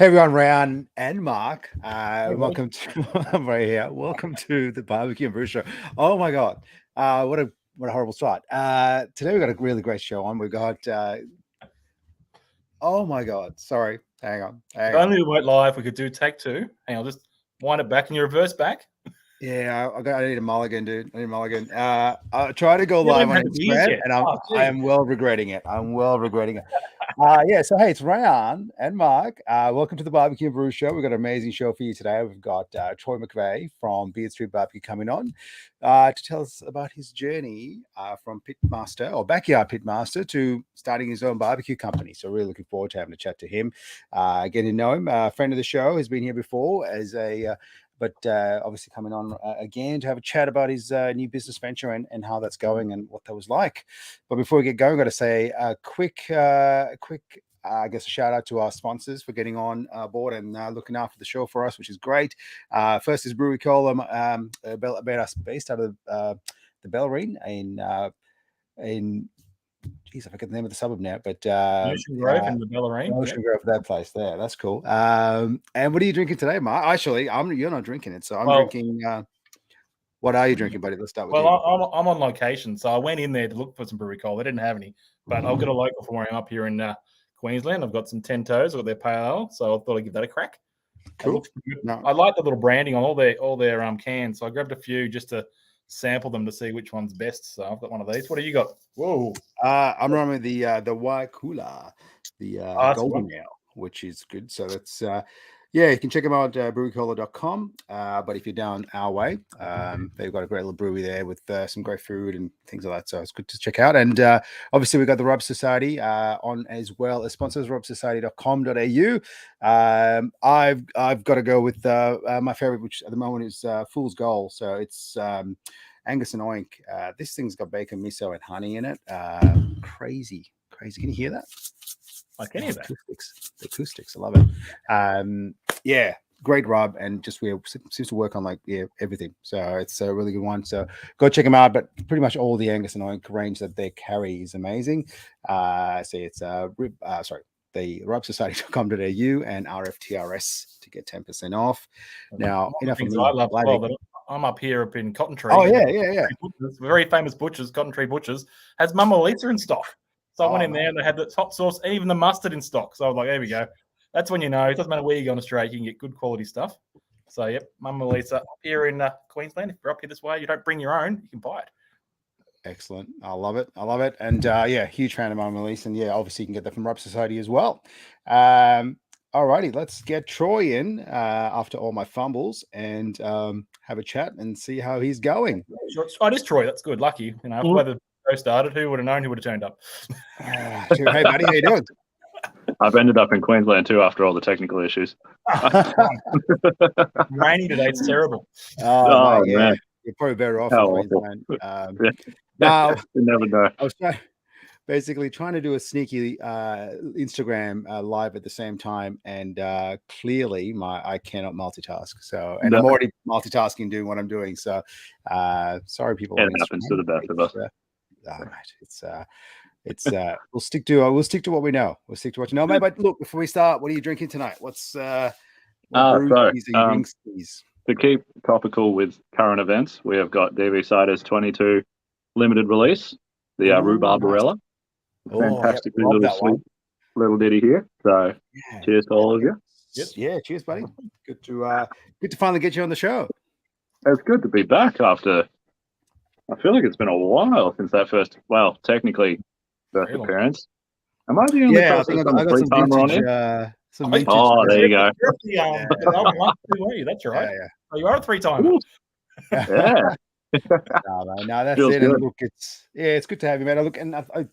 Hey everyone, Reyan and Mark. Welcome to I'm right here. Welcome to the Barbecue and Brews show. Oh my god, what a horrible start. Today we've got a really great show on. We've got oh my god, sorry. Hang on. If only we went live, we could do take two. Hang on, just wind it back and you reverse back. Yeah, I need a mulligan, dude. I need a mulligan. I try to go live on Instagram, and I am well regretting it. So hey, it's Reyan and Mark. Welcome to the Barbecue and Brews show. We've got an amazing show for you today. We've got Troy McVay from Beard Street BBQ coming on to tell us about his journey from pitmaster or backyard pitmaster to starting his own barbecue company. So really looking forward to having a chat to him, getting to know him. A friend of the show, has been here before as a but obviously coming on again to have a chat about his new business venture and how that's going and what that was like. But before we get going, I've got to say a quick, I guess, a shout out to our sponsors for getting on board and looking after the show for us, which is great. First is Brewery Cola, based out of the Bellarine in geez, I forget the name of the suburb now, but Ocean Grove in the Bellarine. Ocean Grove, that place there. That's cool. And what are you drinking today, Mark? Actually, you're not drinking it, so I'm drinking. What are you drinking, buddy? Let's start with you. Well, I'm on location, so I went in there to look for some brewery cola. They didn't have any, but I've got a local for where I'm up here in Queensland. I've got some 10 Toes. I've got their pale ale, so I thought I'd give that a crack. Cool. I like the little branding on all their cans, so I grabbed a few just to sample them to see which one's best. So I've got one of these. What do you got? Whoa. I'm running with the Waikula, the golden ale, which is good. So that's you can check them out at brewerycola.com. But if you're down our way, they've got a great little brewery there with some great food and things like that. So it's good to check out. And obviously we've got the Rub Society on as well as sponsors, rubsociety.com.au. I've got to go with my favorite, which at the moment is Fool's Goal. So it's Angus and Oink. This thing's got bacon, miso, and honey in it. Crazy. Can you hear that? I can hear that. The acoustics. I love it. Great rub, and just seems to work on everything. So it's a really good one. So go check them out. But pretty much all the Angus and Oink range that they carry is amazing. So it's the rubsociety.com.au and RFTRS to get 10% off. Now, enough of me. I love I'm up here up in Cotton Tree. Oh yeah. Very famous butchers, Cotton Tree Butchers, has Mama Lisa in stock. So I went in there and they had the hot sauce and even the mustard in stock. So I was like, there we go. That's when you know it doesn't matter where you go in Australia, you can get good quality stuff. So yep, Mama Lisa up here in Queensland. If you're up here this way, you don't bring your own, you can buy it. Excellent. I love it. And huge fan of Mama Lisa. And obviously you can get that from Rub Society as well. Alrighty, let's get Troy in after all my fumbles and have a chat and see how he's going. Oh, it is Troy. That's good. Lucky. After where the show started, who would have known who would have turned up? Hey, buddy, how you doing? I've ended up in Queensland too after all the technical issues. Raining today. It's terrible. Oh man. You're probably better off in Queensland. Now, you never know. I was basically trying to do a sneaky Instagram live at the same time, and clearly I cannot multitask. So, and I'm already multitasking doing what I'm doing. So, sorry, people. It happens to the best of us. All right, it's we'll stick to what we know. We'll stick to what you know, mate. But look, before we start, what are you drinking tonight? What's to keep topical with current events, we have got DV Cider's 22 limited release, the Rhubarb Barella. Fantastically sweet little ditty here. So cheers to all of you. Yeah, cheers, buddy. Good to finally get you on the show. It's good to be back after. I feel like it's been a while since that first appearance. Am I the only person on the free timer on it? There you go. That's right. Yeah. Oh, you are a 3-timer. Yeah. No, that's it. And look, it's good to have you, man. Look, and I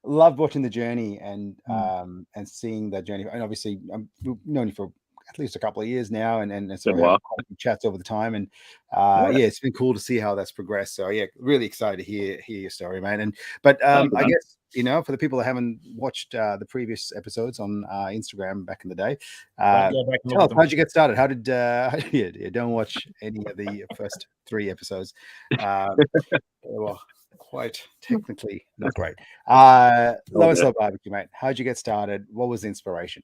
love watching the journey and seeing that journey. And obviously, we've known you for at least a couple of years now, and so we have chats over the time. And it's been cool to see how that's progressed. So really excited to hear your story, man. But I guess for the people that haven't watched the previous episodes on Instagram back in the day, tell us, how'd you get started? How did don't watch any of the first 3 episodes. Well, quite technically not great. Low and Slow BBQ, mate. How'd you get started? What was the inspiration?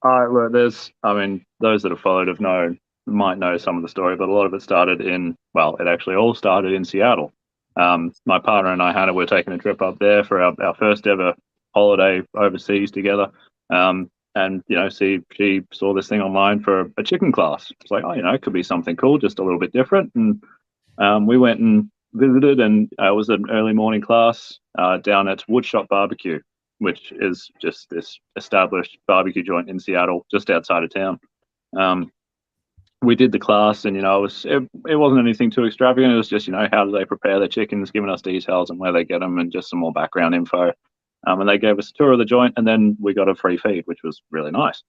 Look, those that have followed might know some of the story, but a lot of it started it actually all started in Seattle. My partner and I, Hannah, were taking a trip up there for our first ever holiday overseas together. And, she saw this thing online for a chicken class. It's like, it could be something cool, just a little bit different. And we went and visited, and it was an early morning class down at Woodshop BBQ, which is just this established barbecue joint in Seattle, just outside of town. We did the class, and it wasn't anything too extravagant. It was just how do they prepare their chickens, giving us details and where they get them, and just some more background info. And they gave us a tour of the joint, and then we got a free feed, which was really nice.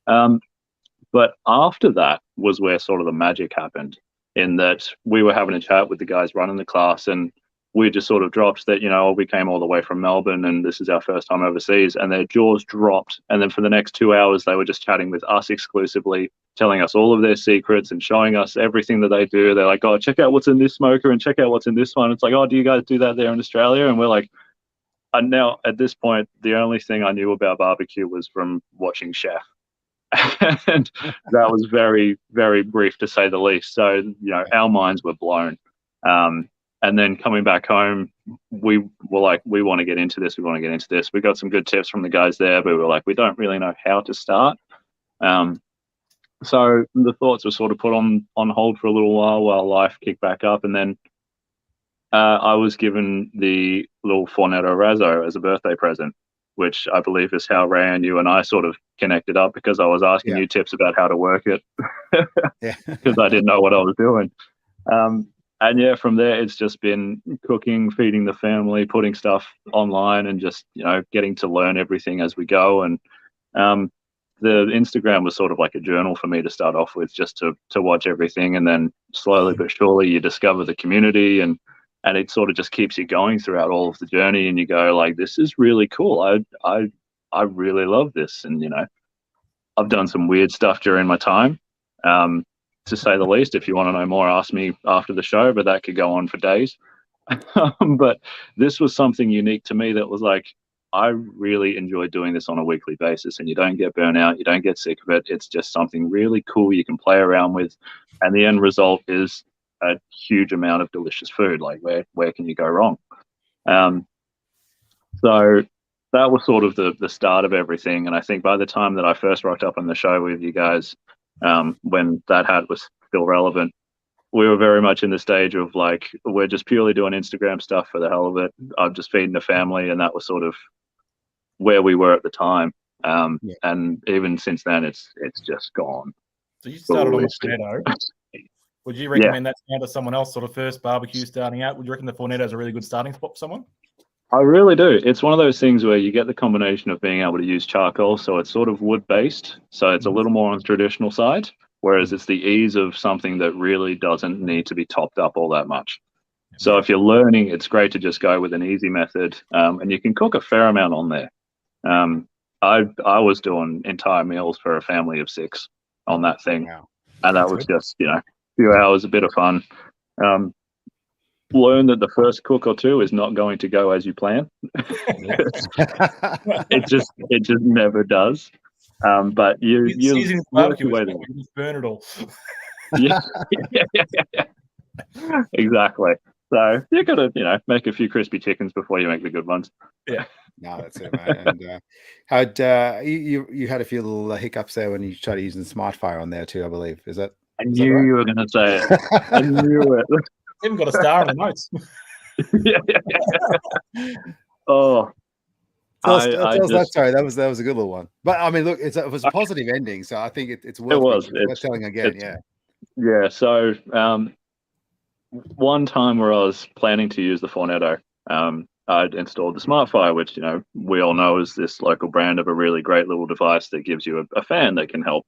But after that was where sort of the magic happened, in that we were having a chat with the guys running the class, and we just sort of dropped that, we came all the way from Melbourne and this is our first time overseas, and their jaws dropped. And then for the next 2 hours, they were just chatting with us exclusively, telling us all of their secrets and showing us everything that they do. They're like, oh, check out what's in this smoker and check out what's in this one. It's like, oh, do you guys do that there in Australia? And we're like, and now at this point, the only thing I knew about barbecue was from watching Chef. And that was very, very brief, to say the least. So, our minds were blown. And then coming back home, we were like, we want to get into this. We want to get into this. We got some good tips from the guys there, but we were like, we don't really know how to start. So the thoughts were sort of put on hold for a little while life kicked back up. And then I was given the little Fornetto Razzo as a birthday present, which I believe is how Reyan, you and I sort of connected up, because I was asking you tips about how to work it, because I didn't know what I was doing. And from there, it's just been cooking, feeding the family, putting stuff online, and just, getting to learn everything as we go. And the Instagram was sort of like a journal for me to start off with, just to watch everything. And then slowly but surely you discover the community, and it sort of just keeps you going throughout all of the journey. And you go like, this is really cool. I really love this. And, I've done some weird stuff during my time. To say the least. If you want to know more, ask me after the show, but that could go on for days. But this was something unique to me that was like, I really enjoy doing this on a weekly basis, and you don't get burnt out, you don't get sick of it. It's just something really cool you can play around with, and the end result is a huge amount of delicious food. Like, where can you go wrong? So that was sort of the start of everything. And I think by the time that I first rocked up on the show with you guys, when that hat was still relevant, we were very much in the stage of like, we're just purely doing Instagram stuff for the hell of it. I'm just feeding the family, and that was sort of where we were at the time. And even since then, it's just gone. So you started on the Fornetto. Would you recommend that to someone else, sort of first barbecue starting out? Would you reckon the Fornetto is a really good starting spot for someone? I really do. It's one of those things where you get the combination of being able to use charcoal, so it's sort of wood-based, so it's a little more on the traditional side, whereas it's the ease of something that really doesn't need to be topped up all that much. So if you're learning, it's great to just go with an easy method, and you can cook a fair amount on there. I was doing entire meals for a family of 6 on that thing, and that was just, a few hours, a bit of fun. Learn that the first cook or two is not going to go as you plan. it just never does. But you work your way there. You just burn it all. Yeah. Exactly. So you got to make a few crispy chickens before you make the good ones. Yeah. No, that's it, mate. And how'd you had a few little hiccups there when you tried using SmartFire on there too, I believe. Is that? I knew you were going to say it. I knew it. Even got a star on the notes. Oh, sorry, that was a good little one. But I mean, look, it was a positive ending, so I think it's worth telling again. Yeah. So one time where I was planning to use the Fornetto, I'd installed the SmartFire, which we all know is this local brand of a really great little device that gives you a fan that can help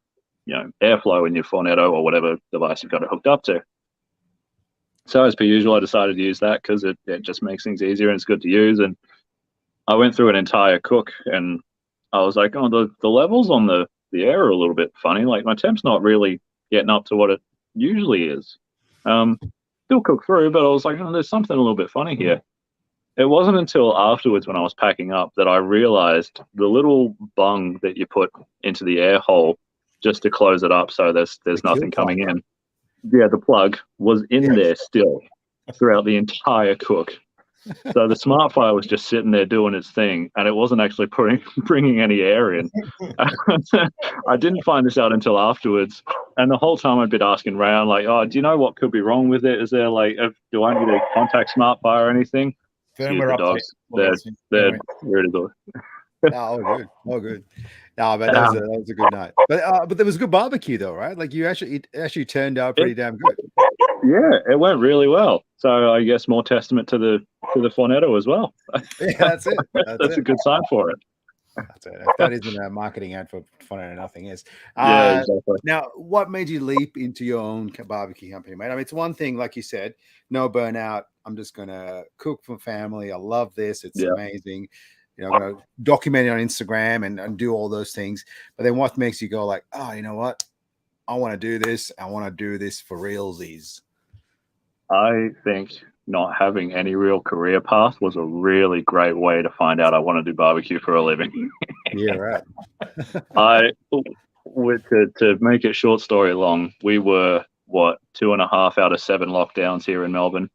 airflow in your Fornetto or whatever device you've got it hooked up to. So as per usual, I decided to use that because it just makes things easier and it's good to use. And I went through an entire cook, and I was like, oh, the levels on the air are a little bit funny. Like, my temp's not really getting up to what it usually is. Still cook through, but I was like, oh, there's something a little bit funny here. It wasn't until afterwards when I was packing up that I realized the little bung that you put into the air hole just to close it up so there's nothing coming in. Yeah, the plug was in there still throughout the entire cook. So the smart fire was just sitting there doing its thing, and it wasn't actually bringing any air in. I didn't find this out until afterwards, and the whole time I'd been asking Reyan, like, "Oh, do you know what could be wrong with it? Is there do I need to contact smart fire or anything?" Firmware dogs. update. They're really good. Oh, good. No, but that was a good night. But there was a good barbecue though, right? Like it actually turned out pretty damn good. Yeah, it went really well. So I guess more testament to the Fornetto as well. Yeah, that's it. That's a good sign for it. That's it. If that isn't a marketing ad for Fornetto, nothing is. Yeah, exactly. Now, what made you leap into your own barbecue company, mate? I mean, it's one thing, like you said, no burnout. I'm just gonna cook for family. I love this. It's amazing. You know, I'm gonna document it on Instagram and do all those things. But then what makes you go like, oh, you know what? I want to do this. I want to do this for realsies. I think not having any real career path was a really great way to find out I want to do barbecue for a living. Yeah, right. To make it short story long, we were 2.5 out of 7 lockdowns here in Melbourne.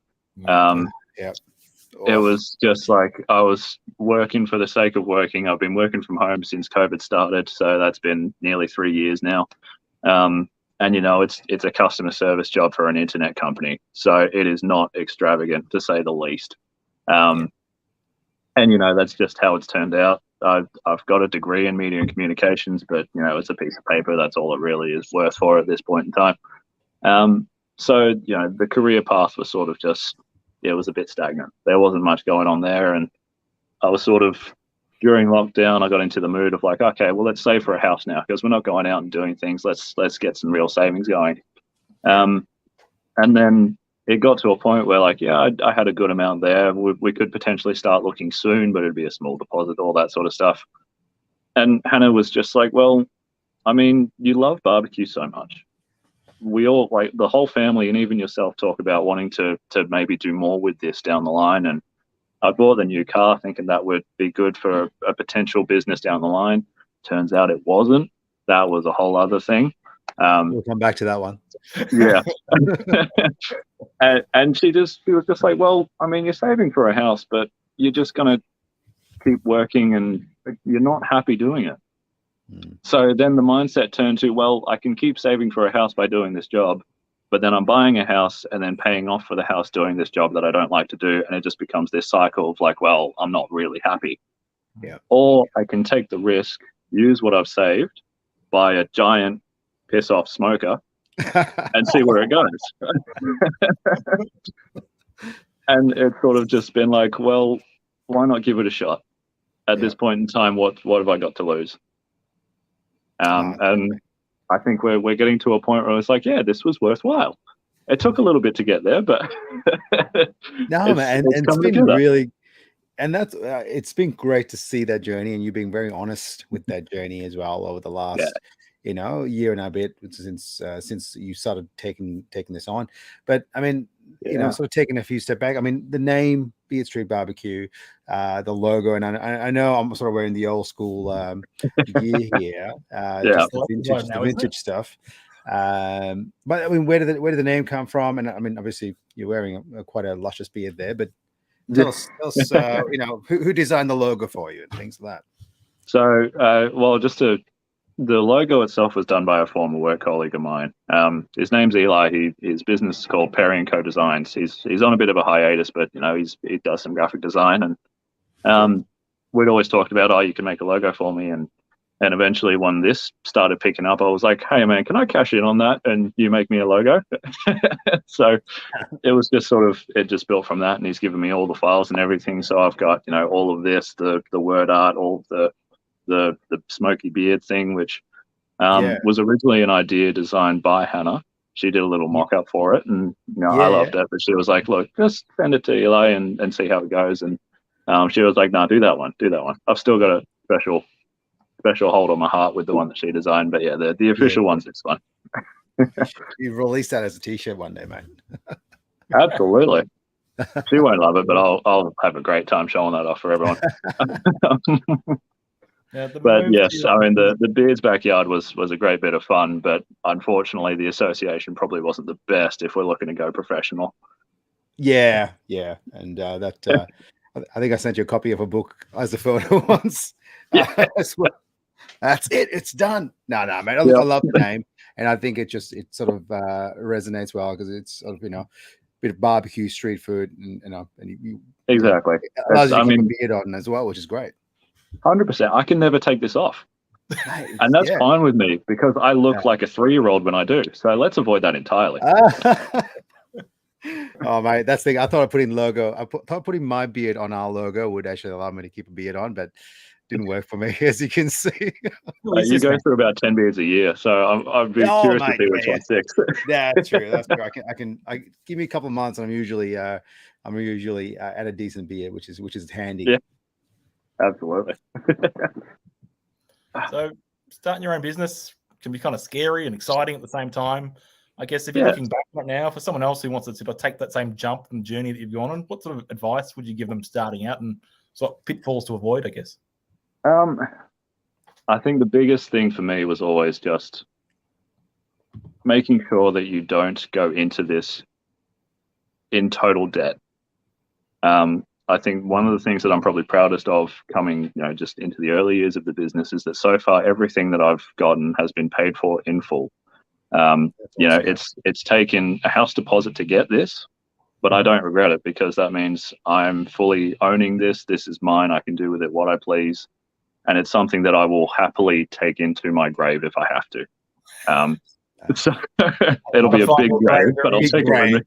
It was just like I was working for the sake of working. I've been working from home since COVID started, so that's been nearly 3 years now. And you know, it's a customer service job for an internet company, so it is not extravagant to say the least. And you know, that's just how it's turned out. I've got a degree in media and communications, but you know, it's a piece of paper. That's all it really is worth for at this point in time. So you know, the career path was sort of just, it was a bit stagnant. There wasn't much going on there, and I was sort of, during lockdown, I got into the mood of like, okay, well, let's save for a house now because we're not going out and doing things. Let's get some real savings going. And then it got to a point where like, yeah, I had a good amount there. We could potentially start looking soon, but it'd be a small deposit, all that sort of stuff. And Hannah was just like, well, I mean, you love barbecue so much. We all, like the whole family and even yourself, talk about wanting to maybe do more with this down the line. And I bought the new car thinking that would be good for a potential business down the line. Turns out it wasn't. That was a whole other thing. We'll come back to that one. Yeah. and she was just like, well, I mean, you're saving for a house, but you're just going to keep working and you're not happy doing it. So then the mindset turned to, well, I can keep saving for a house by doing this job, but then I'm buying a house and then paying off for the house doing this job that I don't like to do. And it just becomes this cycle of like, well, I'm not really happy. Yeah. Or I can take the risk, use what I've saved, buy a giant piss off smoker and see where it goes. And it's sort of just been like, well, why not give it a shot? At this point in time, what have I got to lose? And I think we're getting to a point where it's like, yeah, this was worthwhile. It took a little bit to get there, but it's been really, and that's it's been great to see that journey, and you being very honest with that journey as well over the last, year and a bit since you started taking this on. But I mean, sort of taking a few steps back. I mean, the name Beard Street BBQ, the logo, and I know I'm sort of wearing the old school gear here, just the vintage stuff. But I mean, where did the name come from? And I mean, obviously, you're wearing quite a luscious beard there. But tell us who designed the logo for you and things like that. So, the logo itself was done by a former work colleague of mine. His name's Eli. His business is called Perry & Co Designs. He's on a bit of a hiatus, but he does some graphic design. And we'd always talked about, you can make a logo for me. And eventually, when this started picking up, I was like, hey man, can I cash in on that and you make me a logo? So it was just it just built from that. And he's given me all the files and everything. So I've got all of this, the word art, all of the smoky beard thing, which was originally an idea designed by Hannah. She did a little mock-up for it, and I loved it. But she was like, look, just send it to Eli and see how it goes. And she was like, no, do that one. I've still got a special hold on my heart with the one that she designed. But yeah, the official one's this one. You release that as a t-shirt one day, mate. Absolutely. She won't love it, but I'll have a great time showing that off for everyone. But yes, I mean the Beard's backyard was a great bit of fun, but unfortunately the association probably wasn't the best if we're looking to go professional. Yeah, and that I think I sent you a copy of a book as a photo once. Yeah. As well. That's it. It's done. No, mate. I love the name, and I think it sort of resonates well because it's sort of a bit of barbecue street food, and you exactly. Allows you to keep a beard on as well, which is great. 100%. I can never take this off, and that's fine with me because I look like a 3-year-old when I do. So let's avoid that entirely. Oh, mate, that's the thing. I thought I put in logo. Thought putting my beard on our logo would actually allow me to keep a beard on, but didn't work for me, as you can see. You go through about 10 beards a year, so I'd be curious to see which one sticks. Yeah, that's true. That's true. I give me a couple of months, and I'm usually at a decent beard, which is handy. Yeah, absolutely. So starting your own business can be kind of scary and exciting at the same time. I guess if you're looking back right now, for someone else who wants to take that same jump and journey that you've gone on, what sort of advice would you give them starting out and sort of pitfalls to avoid, I guess? I think the biggest thing for me was always just making sure that you don't go into this in total debt. I think one of the things that I'm probably proudest of coming, just into the early years of the business is that so far everything that I've gotten has been paid for in full. It's taken a house deposit to get this, but I don't regret it because that means I'm fully owning this. This is mine. I can do with it what I please. And it's something that I will happily take into my grave if I have to. So it'll be a big grave, but I'll take it with me.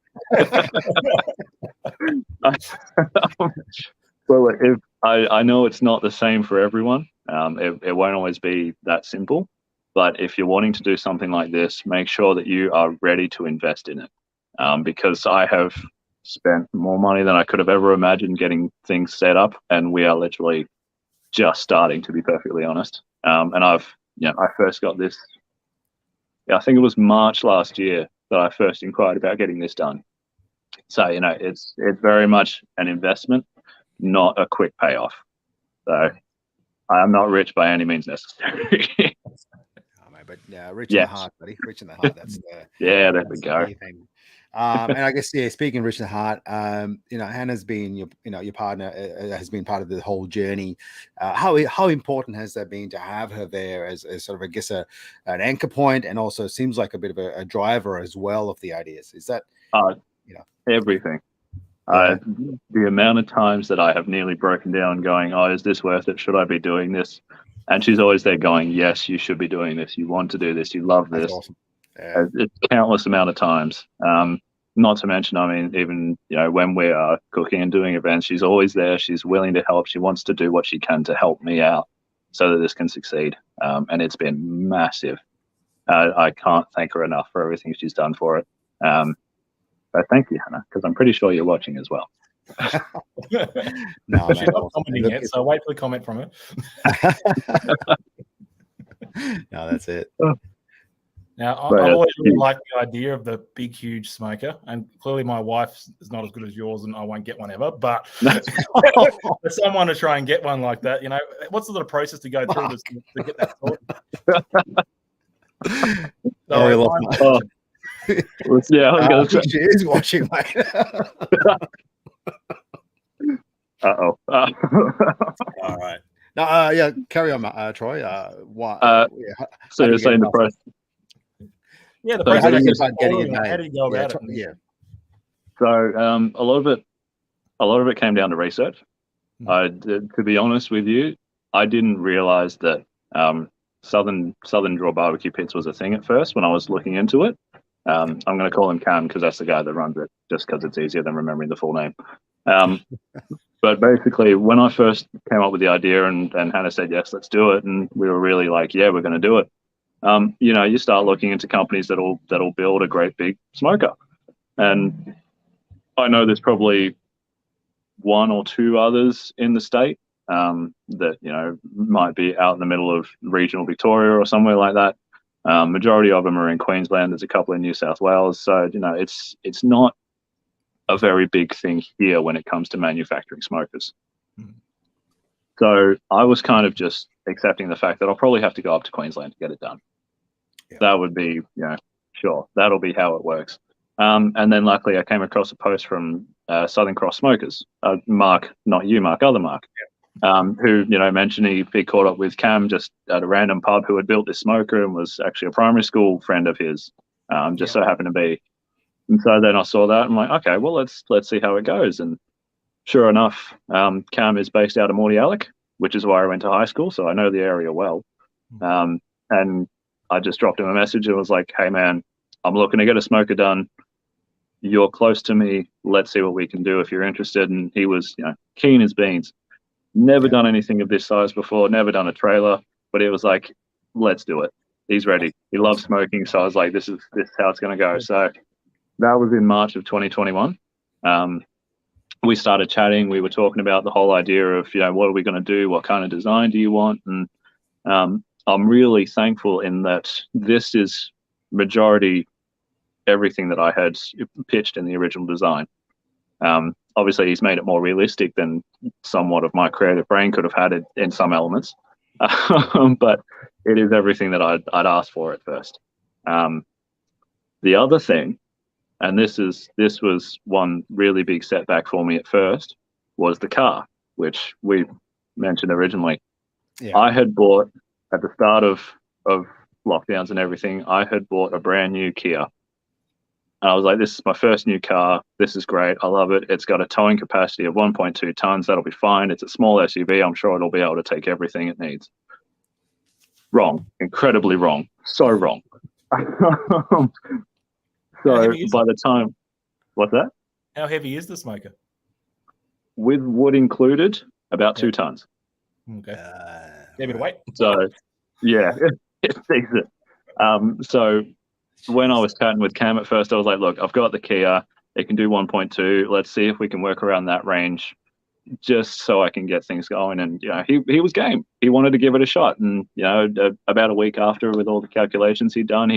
Well, if I know it's not the same for everyone. It won't always be that simple. But if you're wanting to do something like this, make sure that you are ready to invest in it. Because I have spent more money than I could have ever imagined getting things set up, and we are literally just starting, to be perfectly honest. And I first got this. I think it was March last year that I first inquired about getting this done. So it's very much an investment, not a quick payoff. So I am not rich by any means necessary. But rich in the heart, buddy. Rich in the heart. That's there we go. And I guess speaking of rich in the heart, Hannah's been your partner, has been part of the whole journey. How important has that been to have her there as sort of, I guess, an anchor point, and also seems like a bit of a driver as well of the ideas? Is that everything? The amount of times that I have nearly broken down, going, "Oh, is this worth it? Should I be doing this?" And she's always there going, "Yes, you should be doing this. You want to do this. You love this." That's awesome. Yeah. It's countless amount of times. Not to mention, I mean, even when we are cooking and doing events, she's always there. She's willing to help. She wants to do what she can to help me out so that this can succeed. And it's been massive. I can't thank her enough for everything she's done for it. So thank you, Hannah, because I'm pretty sure you're watching as well. No, she's not commenting yet, so wait for the comment from her. No, that's it. Now, I've always really liked the idea of the big, huge smoker, and clearly my wife is not as good as yours, and I won't get one ever. But for someone to try and get one like that, what's the sort of process to go through to get that sorted? She is watching, mate. Uh-oh. All right. No, carry on, Troy. So you're saying the process? Yeah, the process about getting it made. How do you go about it? Yeah. So a lot of it came down to research. To be honest with you, I didn't realize that Southern Draw barbecue pits was a thing at first when I was looking into it. I'm going to call him Cam because that's the guy that runs it, just because it's easier than remembering the full name. But basically, when I first came up with the idea and Hannah said, yes, let's do it, and we were really like, yeah, we're going to do it. You start looking into companies that'll build a great big smoker. And I know there's probably one or two others in the state that, might be out in the middle of regional Victoria or somewhere like that. Majority of them are in Queensland. There's a couple in New South Wales. So, it's not a very big thing here when it comes to manufacturing smokers. Mm. So I was kind of just accepting the fact that I'll probably have to go up to Queensland to get it done. Yeah. That would be, sure, that'll be how it works. And then luckily I came across a post from Southern Cross Smokers, Mark, not you, Mark, other Mark, who, mentioned he caught up with Cam just at a random pub who had built this smoker and was actually a primary school friend of his, so happened to be. And so then I saw that. I'm like, okay, well, let's see how it goes. And sure enough, Cam is based out of Mordialloc, which is where I went to high school, so I know the area well. And I just dropped him a message and was like, hey, man, I'm looking to get a smoker done. You're close to me. Let's see what we can do if you're interested. And he was, keen as beans. Never done anything of this size before, never done a trailer, but it was like, let's do it. He's ready. He loves smoking. So I was like, this is how it's going to go. So that was in March of 2021. We started chatting. We were talking about the whole idea of, what are we going to do? What kind of design do you want? And I'm really thankful in that this is majority everything that I had pitched in the original design. Obviously, he's made it more realistic than somewhat of my creative brain could have had it in some elements. But it is everything that I'd asked for at first. The other thing, and this was one really big setback for me at first, was the car, which we mentioned originally. Yeah. I had bought, at the start of lockdowns and everything, I had bought a brand new Kia. And I was like, this is my first new car. This is great. I love it. It's got a towing capacity of 1.2 tons. That'll be fine. It's a small SUV. I'm sure it'll be able to take everything it needs. Wrong. Incredibly wrong. So wrong. So by the time, what's that? How heavy is the smoker? With wood included, about 2 tons. Okay. Give it a weight. So, yeah, it's decent. So when I was chatting with Cam at first, I was like, look, I've got the Kia. It can do 1.2. Let's see if we can work around that range just so I can get things going. And, he was game. He wanted to give it a shot. And, about a week after, with all the calculations he'd done,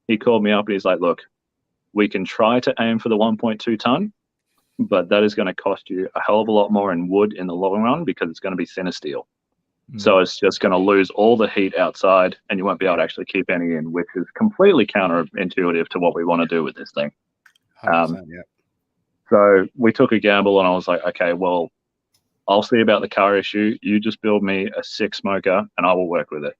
he called me up and he's like, look, we can try to aim for the 1.2 ton, but that is going to cost you a hell of a lot more in wood in the long run because it's going to be thinner steel. So it's just going to lose all the heat outside and you won't be able to actually keep any in, which is completely counterintuitive to what we want to do with this thing. So we took a gamble and I was like, okay, well, I'll see about the car issue. You just build me a 6 smoker and I will work with it.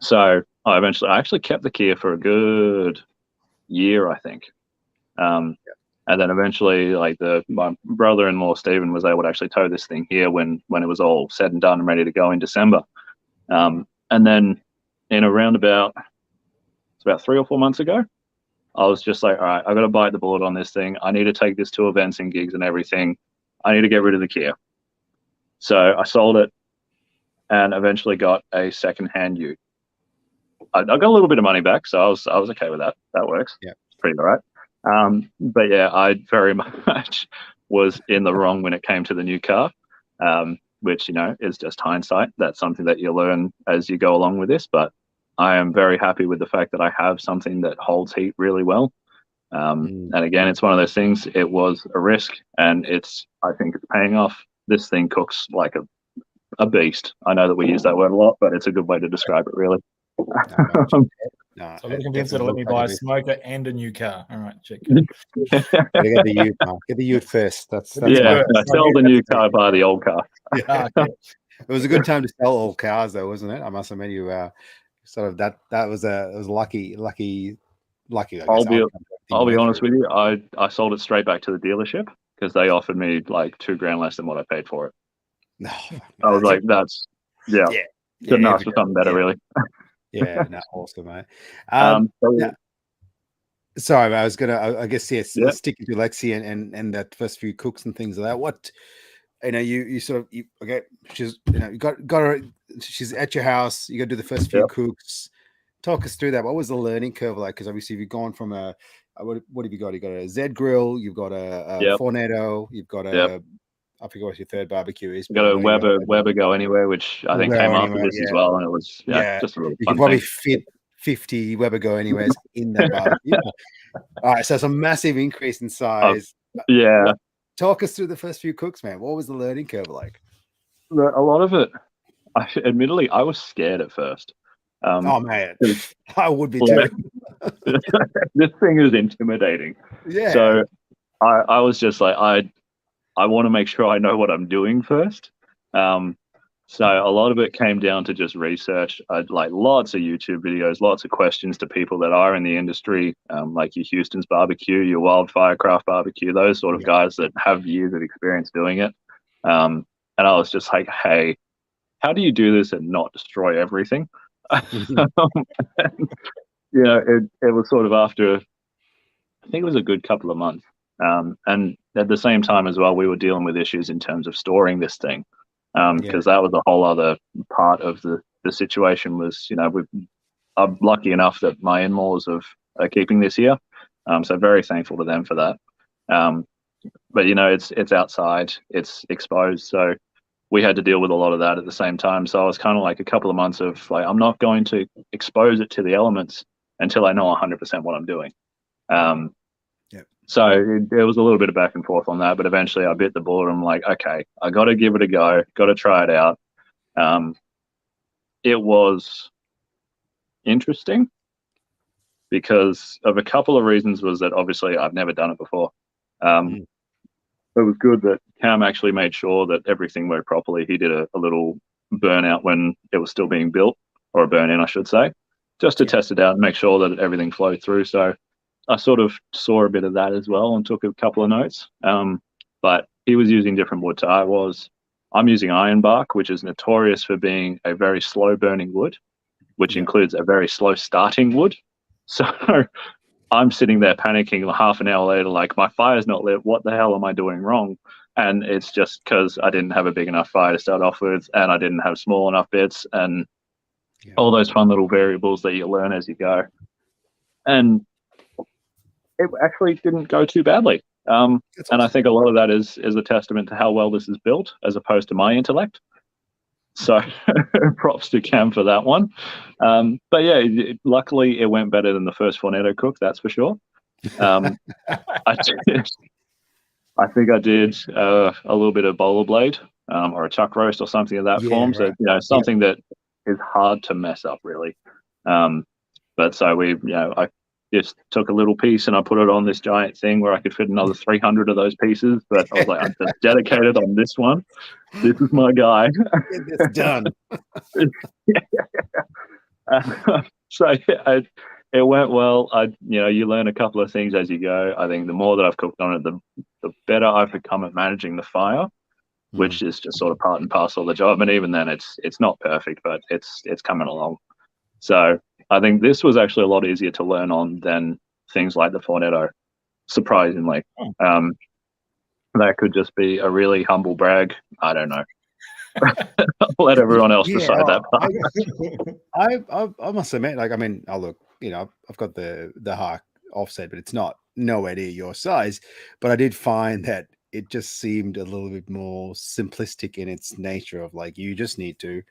So I actually kept the Kia for a good year, I think. And then eventually, my brother-in-law Stephen was able to actually tow this thing here when it was all said and done and ready to go in December. And then in about 3 or 4 months ago, I was just like, all right, I've got to bite the bullet on this thing. I need to take this to events and gigs and everything. I need to get rid of the Kia. So I sold it and eventually got a second-hand ute. I got a little bit of money back, so I was okay with that. That works. Yeah, it's pretty all right. But yeah, I very much was in the wrong when it came to the new car, which, is just hindsight. That's something that you learn as you go along with this. But I am very happy with the fact that I have something that holds heat really well. And again, it's one of those things. It was a risk, and I think it's paying off. This thing cooks like a beast. I know that we use that word a lot, but it's a good way to describe it, really. So I'm convinced it'll let me buy a smoker and a new car. All right, check. Get the ute, Mark. Get the ute first. That's sell the new car, buy the old car. Yeah, okay. It was a good time to sell old cars, though, wasn't it? I must admit, you sort of that was lucky. I'll be honest with you. I sold it straight back to the dealership because they offered me like $2,000 less than what I paid for it. No, I was like, that's couldn't ask for something better, really. Yeah, no, awesome, mate. Sorry, I was gonna, sticking to Lexi and that first few cooks and things like that. What, you sort of, okay, she's, you got her, she's at your house. You got to do the first few cooks. Talk us through that. What was the learning curve like? Because obviously you've gone from what have you got? You got a Z grill, you've got a Fornetto, you've got a. I forget what your third barbecue is. Got a Weber Go Anywhere, which I think came after this as well, and it was just a really fun you could probably fit 50 Weber Go Anywheres in that barbecue. All right, so it's a massive increase in size. Yeah. Talk us through the first few cooks, man. What was the learning curve like? A lot of it, admittedly, I was scared at first. Oh man, I would be like, too. This thing is intimidating. Yeah. So I was just like, I want to make sure I know what I'm doing first. So a lot of it came down to just research. I'd like lots of YouTube videos, lots of questions to people that are in the industry, like your Houston's Barbecue, your Wildfire Craft Barbecue, those sort of guys that have years of experience doing it. And I was just like, hey, how do you do this and not destroy everything? It was sort of after, I think it was a good couple of months. And at the same time as well, we were dealing with issues in terms of storing this thing. Because that was a whole other part of the situation was, I'm lucky enough that my in-laws are keeping this here. So very thankful to them for that. But, it's outside, it's exposed. So we had to deal with a lot of that at the same time. So I was kind of like a couple of months of like, I'm not going to expose it to the elements until I know 100% what I'm doing. So it was a little bit of back and forth on that, but eventually I bit the bullet. I'm like, okay, I got to give it a go, got to try it out. It was interesting because of a couple of reasons. Was that obviously I've never done it before. It was good that Cam actually made sure that everything worked properly. He did a little burnout when it was still being built, or a burn in, I should say, just to test it out and make sure that everything flowed through. So I sort of saw a bit of that as well and took a couple of notes. But he was using different wood to I'm using ironbark, which is notorious for being a very slow burning wood, which includes a very slow starting wood. So I'm sitting there panicking half an hour later, like my fire's not lit. What the hell am I doing wrong? And it's just because I didn't have a big enough fire to start off with, and I didn't have small enough bits, and all those fun little variables that you learn as you go. And it actually didn't go too badly. And I think a lot of that is a testament to how well this is built as opposed to my intellect. So props to Cam for that one. But yeah, luckily it went better than the first Fornetto cook, that's for sure. I think I did a little bit of bowler blade or a chuck roast or something of that form. Right. So, something that is hard to mess up really. But so I just took a little piece and I put it on this giant thing where I could fit another 300 of those pieces. But I was like, I'm just dedicated on this one. This is my guy. Get this done. It went well. You learn a couple of things as you go. I think the more that I've cooked on it, the better I've become at managing the fire, which is just sort of part and parcel of the job. And even then, it's not perfect, but it's coming along. So I think this was actually a lot easier to learn on than things like the Fornetto, surprisingly. That could just be a really humble brag. I don't know. I'll let everyone else decide that part. I must admit, I've got the Hark offset, but it's not nowhere near your size. But I did find that it just seemed a little bit more simplistic in its nature of like, you just need to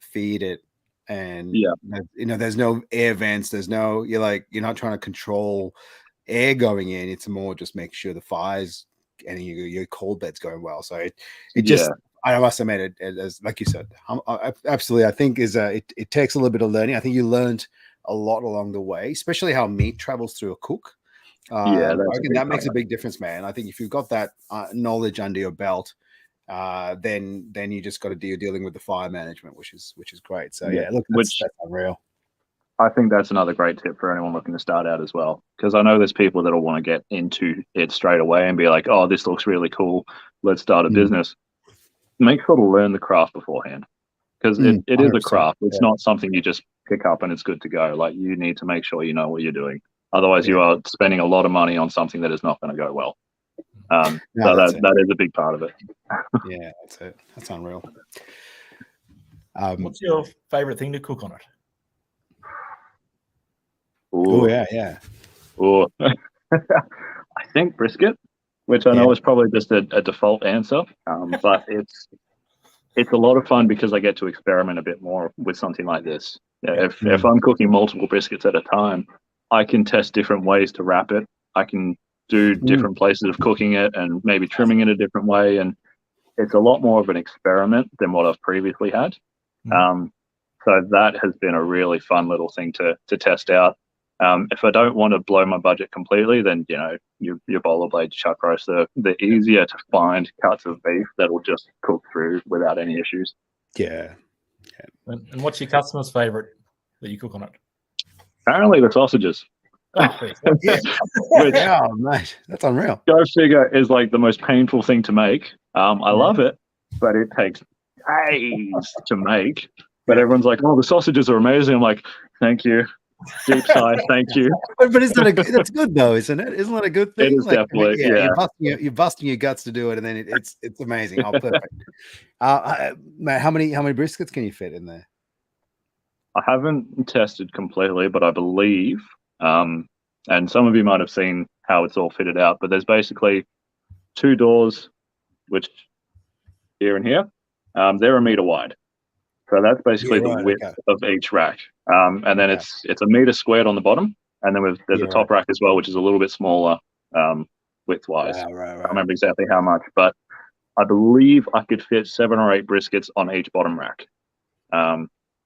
feed it. And there's no air vents, you're not trying to control air going in. It's more just make sure the fire's and your cold bed's going well. So it just I must admit it as like you said, absolutely. I think it takes a little bit of learning. I think you learned a lot along the way, especially how meat travels through a cook. I think that makes a big difference, man. I think if you've got that knowledge under your belt, then you just got to dealing with the fire management, which is great. So that's unreal. I think that's another great tip for anyone looking to start out as well, because I know there's people that'll want to get into it straight away and be like, oh, this looks really cool, let's start a business. Make sure to learn the craft beforehand, because it is a craft. It's not something you just pick up and it's good to go. Like, you need to make sure you know what you're doing, otherwise you are spending a lot of money on something that is not going to go well. So that is a big part of it. Yeah, that's it. That's unreal. What's your favorite thing to cook on it? Oh yeah. Oh, I think brisket, which I know is probably just a default answer, but it's a lot of fun because I get to experiment a bit more with something like this. If I'm cooking multiple briskets at a time, I can test different ways to wrap it. I can do different places of cooking it and maybe trimming it a different way. And it's a lot more of an experiment than what I've previously had. So that has been a really fun little thing to test out. If I don't want to blow my budget completely, then, you know, your bowler blade chuck roast, the easier to find cuts of beef that'll just cook through without any issues. Yeah. And what's your customer's favorite that you cook on it? Apparently the sausages. Yeah. Yeah, mate, that's unreal. Go figure is like the most painful thing to make. I love it, but it takes days to make. But everyone's like, "Oh, the sausages are amazing." I'm like, "Thank you." Deep sigh, thank you. But isn't that that's good though, isn't it? Isn't that a good thing? It is definitely, yeah. You're busting your guts to do it, and then it's amazing. Oh, perfect. Mate, how many briskets can you fit in there? I haven't tested completely, but I believe, and some of you might have seen how it's all fitted out, but there's basically 2 doors, which here and here, they're 1 meter wide. So that's basically the width of each rack. And then it's 1 meter squared on the bottom. And then there's a top rack as well, which is a little bit smaller width-wise. I don't remember exactly how much, but I believe I could fit 7 or 8 briskets on each bottom rack.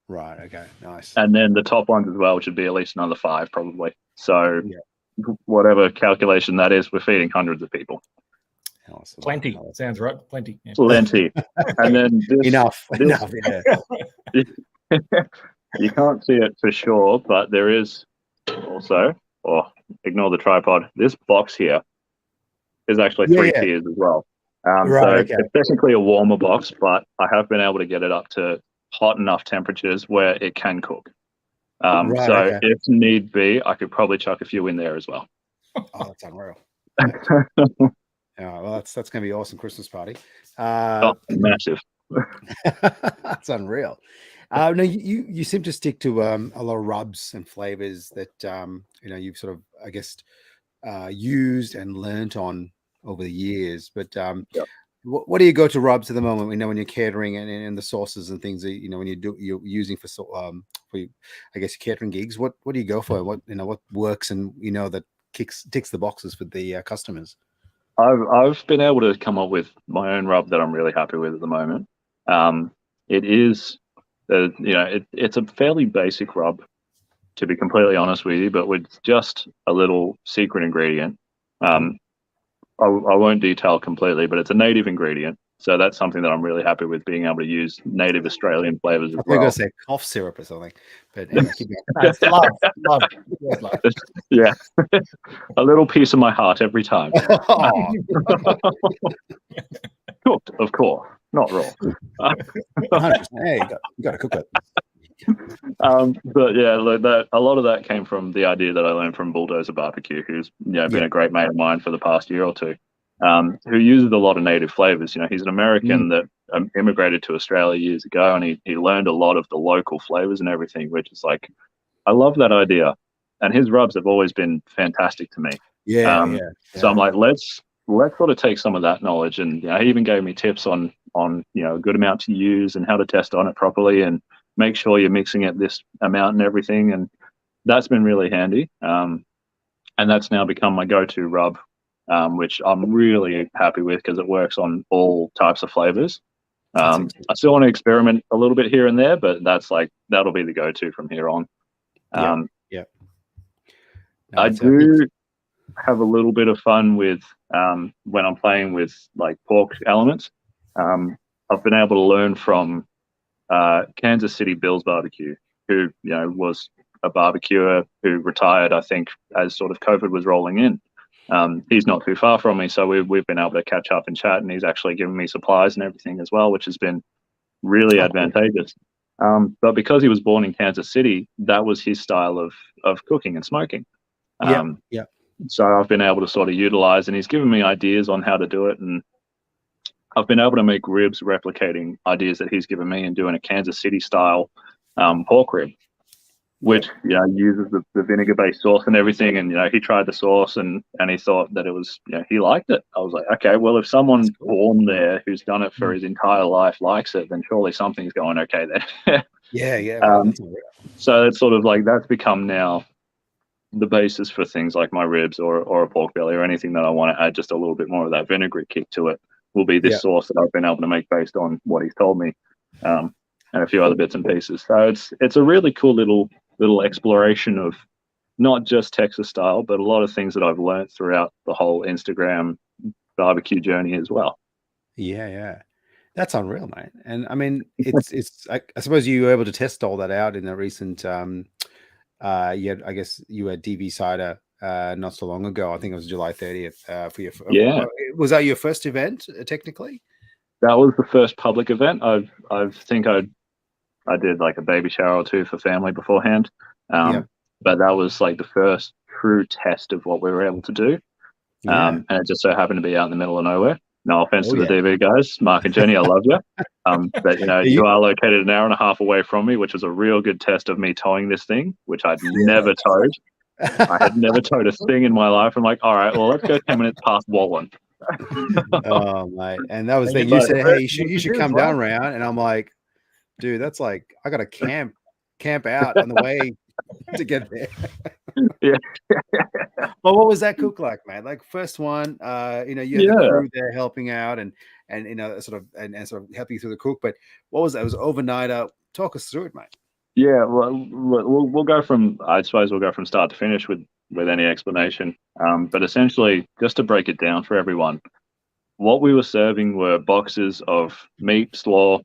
Right, okay, nice. And then the top ones as well, which would be at least another 5 probably. So whatever calculation that is, we're feeding hundreds of people. Awesome. Plenty. Sounds right. Plenty. Yeah. Plenty. And then enough. Yeah. You can't see it for sure, but there is also, ignore the tripod, this box here is actually 3 tiers as well. It's technically a warmer box, but I have been able to get it up to hot enough temperatures where it can cook. If need be, I could probably chuck a few in there as well. Oh, that's unreal. Well, that's going to be an awesome Christmas party. Massive. That's unreal. No, you seem to stick to a lot of rubs and flavors that you've sort of, I guess, used and learnt on over the years. But what do you go to rubs at the moment? We know when you're catering and the sauces and things that when you're using for I guess catering gigs. What do you go for? What works and that ticks the boxes for the customers. I've been able to come up with my own rub that I'm really happy with at the moment. It is, it's a fairly basic rub, to be completely honest with you, but with just a little secret ingredient. I won't detail completely, but it's a native ingredient. So that's something that I'm really happy with, being able to use native Australian flavors as well. I was going to say cough syrup or something, but it's love. Yeah, a little piece of my heart every time. Cooked, of course, not raw. Hey, you got to cook it. But yeah, a lot of that came from the idea that I learned from Bulldozer Barbecue, who's been a great mate of mine for the past year or two. Who uses a lot of native flavors. He's an American that immigrated to Australia years ago, and he learned a lot of the local flavors and everything, which is like, I love that idea. And his rubs have always been fantastic to me. So I'm like, let's sort of take some of that knowledge, and he even gave me tips on a good amount to use and how to test on it properly and make sure you're mixing it this amount and everything. And that's been really handy. And that's now become my go-to rub. Which I'm really happy with because it works on all types of flavors. I still want to experiment a little bit here and there, but that'll be the go-to from here on. I do have a little bit of fun with when I'm playing with like pork elements. I've been able to learn from Kansas City Bill's Barbecue, who was a barbecuer who retired, I think, as sort of COVID was rolling in. He's not too far from me, so we've been able to catch up and chat, and he's actually given me supplies and everything as well, which has been really advantageous. But because he was born in Kansas City, that was his style of cooking and smoking. So I've been able to sort of utilize, and he's given me ideas on how to do it, and I've been able to make ribs replicating ideas that he's given me and doing a Kansas City style pork rib, which uses the vinegar-based sauce and everything. And he tried the sauce and he thought that it was he liked it. I was like, okay, well, if someone born there who's done it for his entire life likes it, then surely something's going okay there. Yeah. So it's sort of like that's become now the basis for things like my ribs or a pork belly or anything that I want to add just a little bit more of that vinegary kick to it will be this sauce that I've been able to make based on what he's told me, and a few other bits and pieces. So it's a really cool little exploration of not just Texas style, but a lot of things that I've learned throughout the whole Instagram barbecue journey as well. Yeah. That's unreal, mate. And I mean, it's I suppose you were able to test all that out in the recent I guess you had DV Cider not so long ago. I think it was July 30th for your was that your first event technically? That was the first public event. I think I did like a baby shower or two for family beforehand. But that was like the first true test of what we were able to do. And it just so happened to be out in the middle of nowhere. No offense to the DV guys, Mark and Jenny, I love you. But you are located an hour and a half away from me, which was a real good test of me towing this thing, which I'd never towed. I had never towed a thing in my life. I'm like, all right, well, let's go 10 minutes past Wallen. Oh, mate. And that was the thing. You said, hey, you should come down, Reyan. And I'm like, dude, that's like, I got to camp out on the way to get there. But what was that cook like, man? Like first one, you had the crew there helping out and sort of helping you through the cook. But what was that? It was overnight. Talk us through it, mate. Yeah, well, we'll go from, I suppose we'll go from start to finish with any explanation. But essentially, just to break it down for everyone, what we were serving were boxes of meat, slaw.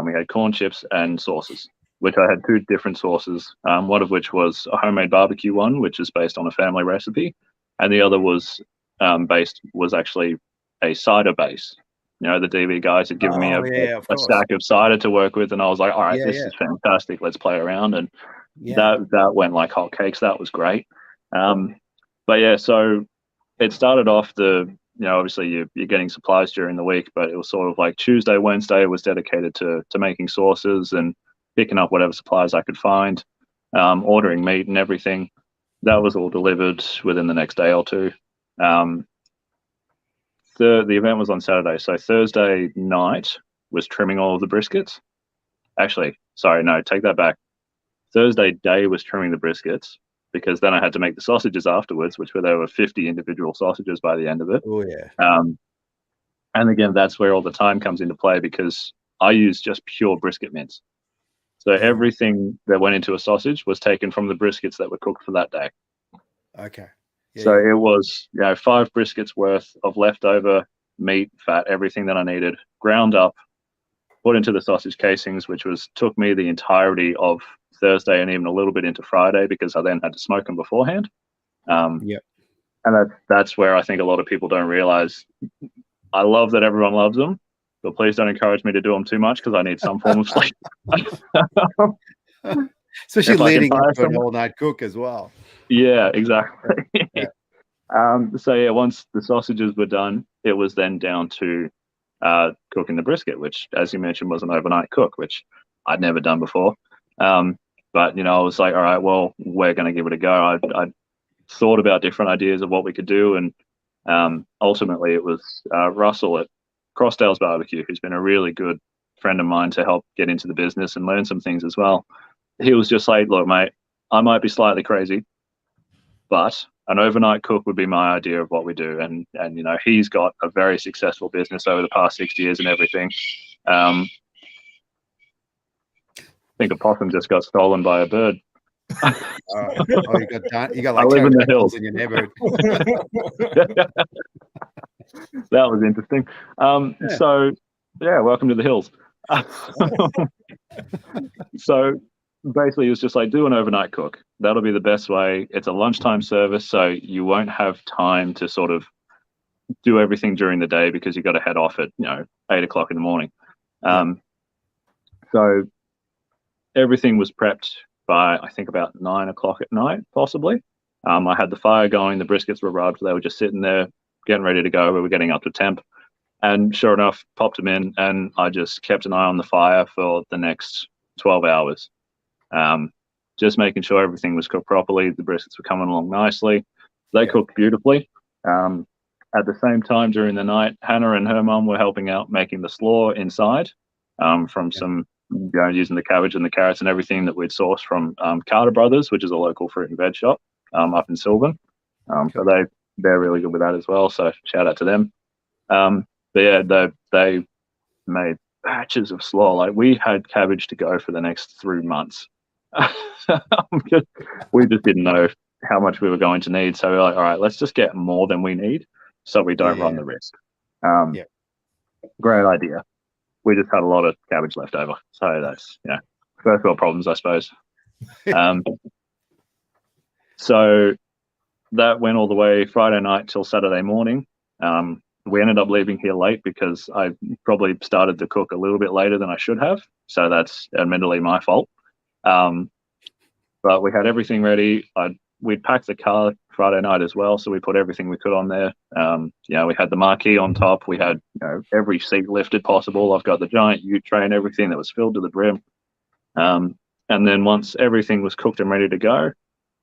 We had corn chips and sauces, which I had two different sauces, one of which was a homemade barbecue one, which is based on a family recipe, and the other was actually a cider base. The DV guys had given me a stack of cider to work with, and I was like, all right, this is fantastic. Let's play around. And that went like hotcakes. That was great. But yeah, so it started off obviously you're getting supplies during the week, but it was sort of like Tuesday, Wednesday was dedicated to making sauces and picking up whatever supplies I could find, ordering meat and everything. That was all delivered within the next day or two. The event was on Saturday, so Thursday night was trimming all of the briskets. Actually, sorry, no, take that back. Thursday day was trimming the briskets, because then I had to make the sausages afterwards, which there were 50 individual sausages by the end of it. Oh, yeah. And again, that's where all the time comes into play, because I use just pure brisket mince. So everything that went into a sausage was taken from the briskets that were cooked for that day. Okay. So it was 5 briskets worth of leftover meat, fat, everything that I needed, ground up, put into the sausage casings, which took me the entirety of Thursday and even a little bit into Friday, because I then had to smoke them beforehand. And that's where I think a lot of people don't realize. I love that everyone loves them, but please don't encourage me to do them too much, because I need some form of sleep. Especially leading up to an all-night cook as well. Yeah, exactly. Once the sausages were done, it was then down to cooking the brisket, which, as you mentioned, was an overnight cook, which I'd never done before. But I was like, all right, well, we're going to give it a go. I thought about different ideas of what we could do, and ultimately it was Russell at Crossdale's Barbecue, who's been a really good friend of mine to help get into the business and learn some things as well. He was just like, look, mate, I might be slightly crazy, but an overnight cook would be my idea of what we do. And he's got a very successful business over the past 6 years and everything. I think a possum just got stolen by a bird. You got like I live in the hills in your neighborhood. That was interesting. So welcome to the hills. So basically it was just like, do an overnight cook. That'll be the best way. It's a lunchtime service, so you won't have time to sort of do everything during the day, because you've got to head off at 8 o'clock in the morning. So everything was prepped by, I think, about 9 o'clock at night, possibly. I had the fire going, the briskets were rubbed, they were just sitting there getting ready to go. We were getting up to temp, and sure enough, popped them in, and I just kept an eye on the fire for the next 12 hours. Just making sure everything was cooked properly. The briskets were coming along nicely. They cooked beautifully. At the same time, during the night, Hannah and her mum were helping out making the slaw inside, from some, using the cabbage and the carrots and everything that we'd sourced from Carter Brothers, which is a local fruit and veg shop. up in Sylvan. So they're really good with that as well. So shout out to them. But yeah, they made batches of slaw. Like we had cabbage to go for the next 3 months. We just didn't know how much we were going to need. So we're like, all right, let's just get more than we need so we don't run the risk. Great idea. We just had a lot of cabbage left over. So that's, first world problems, I suppose. So that went all the way Friday night till Saturday morning. We ended up leaving here late because I probably started to cook a little bit later than I should have. So that's admittedly my fault. But we had everything ready. We'd packed the car Friday night as well, so we put everything we could on there. We had the marquee on top. We had every seat lifted possible. I've got the giant ute tray and everything that was filled to the brim. And then once everything was cooked and ready to go,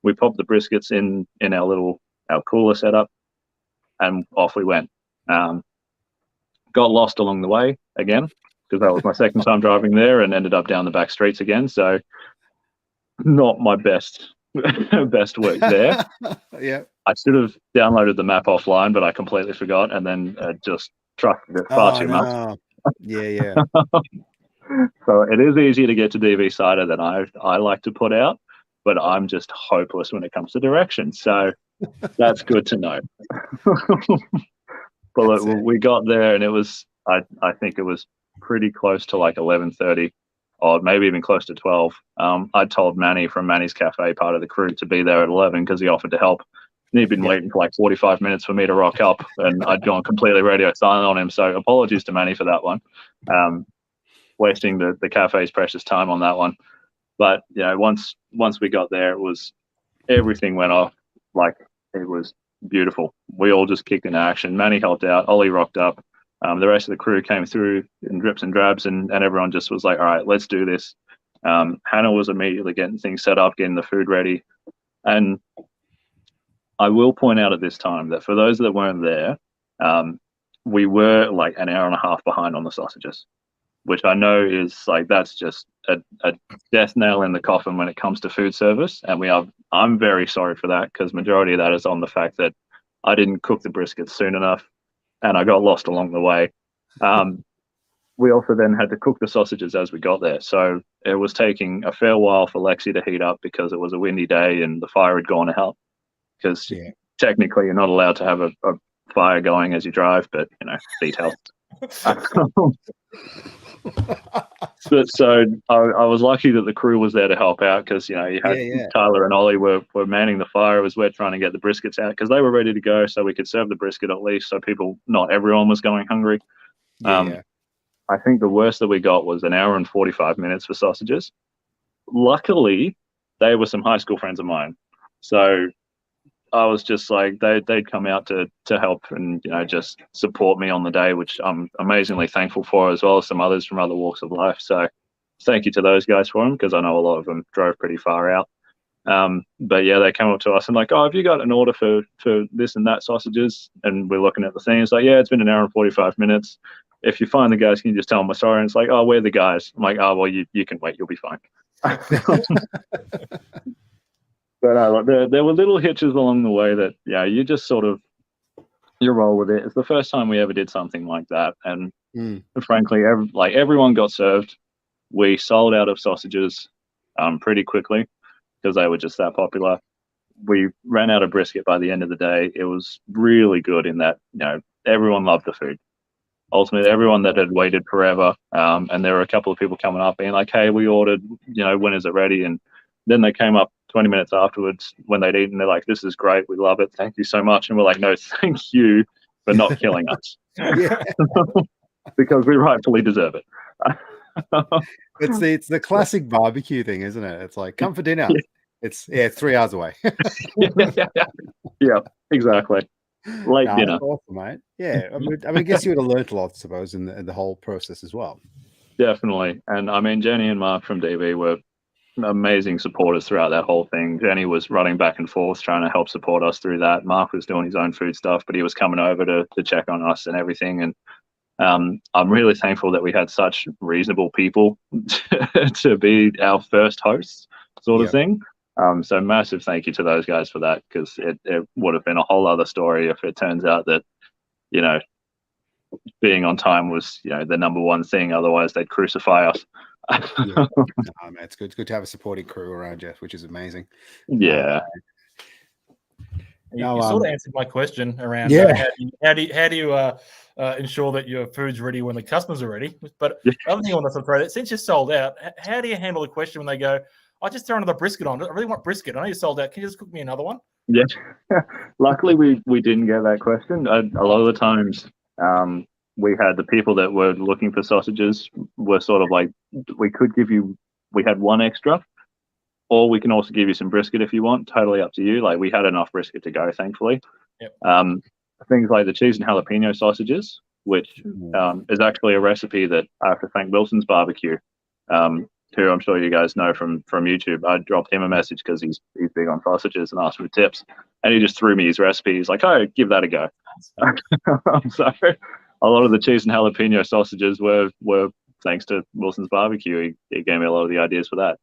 we popped the briskets in our cooler setup, and off we went. Got lost along the way again because that was my second time driving there, and ended up down the back streets again. So not my best work there. Yeah, I should have downloaded the map offline, but I completely forgot, and then just trusted it far too much. Yeah. So it is easier to get to DV Cider than I like to put out, but I'm just hopeless when it comes to directions. So that's good to know. But look, we got there, and it was I think it was pretty close to like 11:30. Or maybe even close to 12. I told Manny from Manny's Cafe, part of the crew, to be there at 11 because he offered to help. And he'd been waiting for like 45 minutes for me to rock up, and I'd gone completely radio silent on him. So apologies to Manny for that one. Wasting the cafe's precious time on that one. But once we got there, everything went off. Like, it was beautiful. We all just kicked into action. Manny helped out. Ollie rocked up. The rest of the crew came through in drips and drabs, and everyone just was like, all right, let's do this. Hannah was immediately getting things set up, getting the food ready. And I will point out at this time that for those that weren't there, we were like an hour and a half behind on the sausages, which I know is like, that's just a death nail in the coffin when it comes to food service. And I'm very sorry for that, because majority of that is on the fact that I didn't cook the briskets soon enough, and I got lost along the way. We also then had to cook the sausages as we got there. So it was taking a fair while for Lexi to heat up because it was a windy day and the fire had gone out. Because technically you're not allowed to have a fire going as you drive, but, details. So I was lucky that the crew was there to help out, because you had Tyler and Ollie were manning the fire as we're trying to get the briskets out, because they were ready to go, so we could serve the brisket at least, so not everyone was going hungry. I think the worst that we got was an hour and 45 minutes for sausages. Luckily, they were some high school friends of mine, so I was just like, they'd come out to help and just support me on the day, which I'm amazingly thankful for, as well as some others from other walks of life. So thank you to those guys for them, because I know a lot of them drove pretty far out. But yeah, they came up to us and like, oh, have you got an order for this and that sausages? And we're looking at the thing. It's like, yeah, it's been an hour and 45 minutes. If you find the guys, can you just tell them my story? And it's like, oh, we're the guys. I'm like, oh, well, you can wait. You'll be fine. But there were little hitches along the way that, you just sort of, you roll with it. It's the first time we ever did something like that. And frankly, everyone got served. We sold out of sausages pretty quickly because they were just that popular. We ran out of brisket by the end of the day. It was really good in that, everyone loved the food. Ultimately, everyone that had waited forever, and there were a couple of people coming up being like, hey, we ordered, when is it ready? And then they came up 20 minutes afterwards when they'd eaten. They're like, this is great. We love it. Thank you so much. And we're like, no, thank you for not killing us. Because we rightfully deserve it. It's the classic barbecue thing, isn't it? It's like, come for dinner. It's 3 hours away. Yeah, exactly. Late dinner. That's awesome, mate. Yeah. I guess you would have learned a lot, I suppose, in the whole process as well. Definitely. And I mean, Jenny and Mark from DV were amazing supporters throughout that whole thing. Jenny was running back and forth trying to help support us through that. Mark was doing his own food stuff, but he was coming over to check on us and everything. And I'm really thankful that we had such reasonable people to be our first hosts, sort of thing. So massive thank you to those guys for that, because it would have been a whole other story if it turns out that, you know, being on time was, you know, the number one thing. Otherwise, they'd crucify us. Yeah. Man, it's good. It's good to have a supporting crew around you, which is amazing. Yeah. You sort of answered my question around how do you ensure that your food's ready when the customers are ready. But the other thing I want to throw that, since you're sold out, how do you handle the question when they go, I just throw another brisket on. I really want brisket. I know you're sold out. Can you just cook me another one? Yeah. Luckily, we didn't get that question. A lot of the times, we had the people that were looking for sausages were sort of like, we had one extra, or we can also give you some brisket if you want. Totally up to you. Like, we had enough brisket to go, thankfully. Yep. Things like the cheese and jalapeno sausages, which is actually a recipe that I have to thank Wilson's Barbecue, who I'm sure you guys know from YouTube. I dropped him a message because he's big on sausages and asked for tips, and he just threw me his recipe. He's like, "Oh, give that a go." So a lot of the cheese and jalapeno sausages were thanks to Wilson's Barbecue. He gave me a lot of the ideas for that.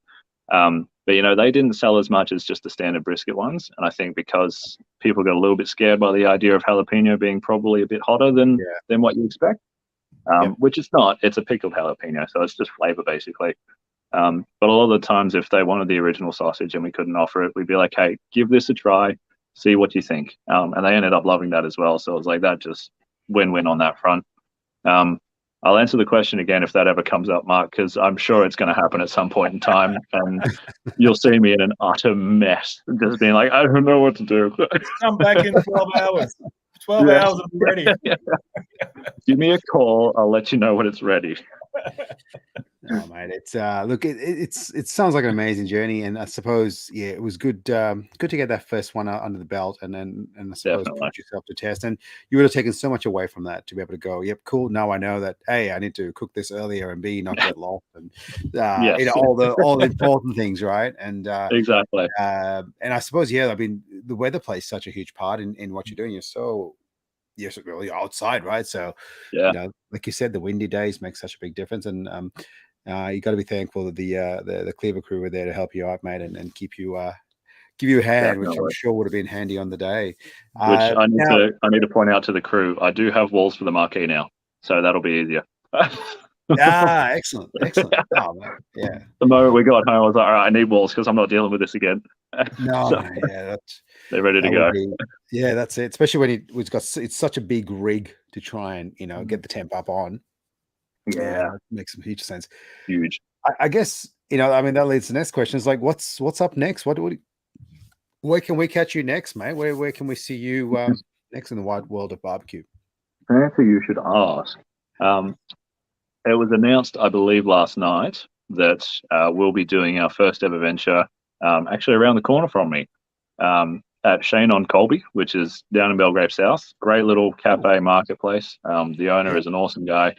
But, you know, they didn't sell as much as just the standard brisket ones. And I think because people got a little bit scared by the idea of jalapeno being probably a bit hotter than what you expect, which it's not. It's a pickled jalapeno, so it's just flavor, basically. But a lot of the times, if they wanted the original sausage and we couldn't offer it, we'd be like, hey, give this a try, see what you think. And they ended up loving that as well. So it was like that, just win-win on that front. I'll answer the question again if that ever comes up, Mark, because I'm sure it's going to happen at some point in time, and you'll see me in an utter mess, just being like, I don't know what to do. Come back in 12 hours. 12 hours and I'm ready. Give me a call. I'll let you know when it's ready. Oh, mate, it's look, it sounds like an amazing journey, and I suppose it was good to get that first one under the belt, and I suppose put yourself to test, and you would have taken so much away from that to be able to go, yep, cool. Now I know that A, I need to cook this earlier, and B, not get lost, and you know, all the important things, right? And exactly. And I suppose I mean, the weather plays such a huge part in what you're doing. You're really outside, right? So you know, like you said, the windy days make such a big difference, and you got to be thankful that the Cleaver crew were there to help you out, mate, and give you a hand, which I'm sure would have been handy on the day. Which I need to point out to the crew, I do have walls for the marquee now, so that'll be easier. Excellent. Oh, man. Yeah. The moment we got home, I was like, all right, I need walls because I'm not dealing with this again. No, so, they're ready to go. That's it. Especially when it's such a big rig to try and, you know, get the temp up on. Yeah, it makes some huge sense. Huge. I guess, you know, I mean, that leads to the next question. Is like, what's up next? Where can we catch you next, mate? Where can we see you next in the wide world of barbecue? Answer you should ask. It was announced, I believe, last night that we'll be doing our first ever venture actually around the corner from me at Shane on Colby, which is down in Belgrave South. Great little cafe marketplace. The owner is an awesome guy.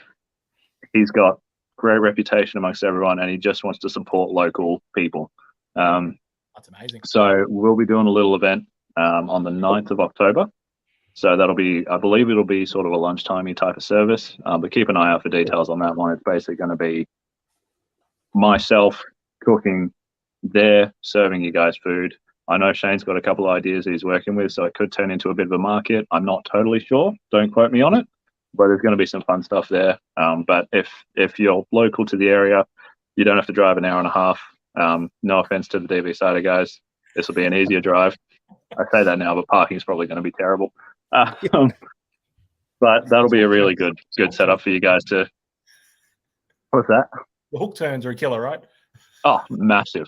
He's got great reputation amongst everyone, and he just wants to support local people. That's amazing. So we'll be doing a little event on the 9th of October. So that'll be, I believe it'll be sort of a lunchtimey type of service, but keep an eye out for details on that one. It's basically going to be myself cooking there, serving you guys food. I know Shane's got a couple of ideas he's working with, so it could turn into a bit of a market. I'm not totally sure. Don't quote me on it, but there's going to be some fun stuff there. But if you're local to the area, you don't have to drive an hour and a half. No offense to the DB Cider guys. This will be an easier drive. I say that now, but parking is probably going to be terrible. But that'll be a really good setup for you guys to. What's that? The hook turns are a killer, right? Oh, massive.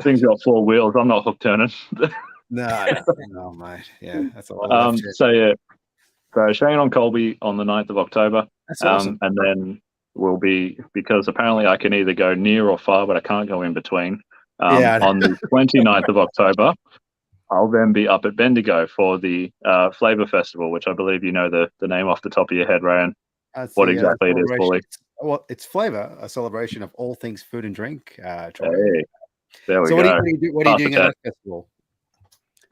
Things got 4 wheels. I'm not hook turning. No, mate. Yeah, that's a lot. So Shane on Colby on the 9th of October. That's awesome. And then we'll be, because apparently I can either go near or far, but I can't go in between. On the 29th of October, I'll then be up at Bendigo for the Flavour Festival, which I believe you know the name off the top of your head, Reyan. What exactly it is, Paulie? Well, it's Flavour, a celebration of all things food and drink. Hey, there we go. What are you doing at that festival?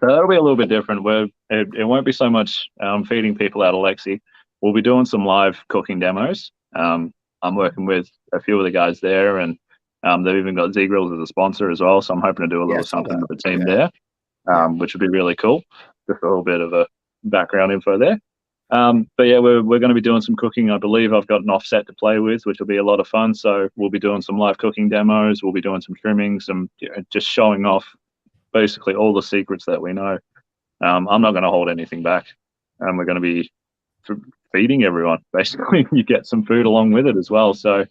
So that'll be a little bit different. It won't be so much feeding people out of Lexi. We'll be doing some live cooking demos. I'm working with a few of the guys there, and They've even got Z Grills as a sponsor as well, so I'm hoping to do a little something with the team there, which would be really cool. Just a little bit of a background info there. But yeah, we're going to be doing some cooking. I believe I've got an offset to play with, which will be a lot of fun. So we'll be doing some live cooking demos. We'll be doing some trimming, just showing off basically all the secrets that we know. I'm not going to hold anything back. We're going to be feeding everyone. Basically, you get some food along with it as well. So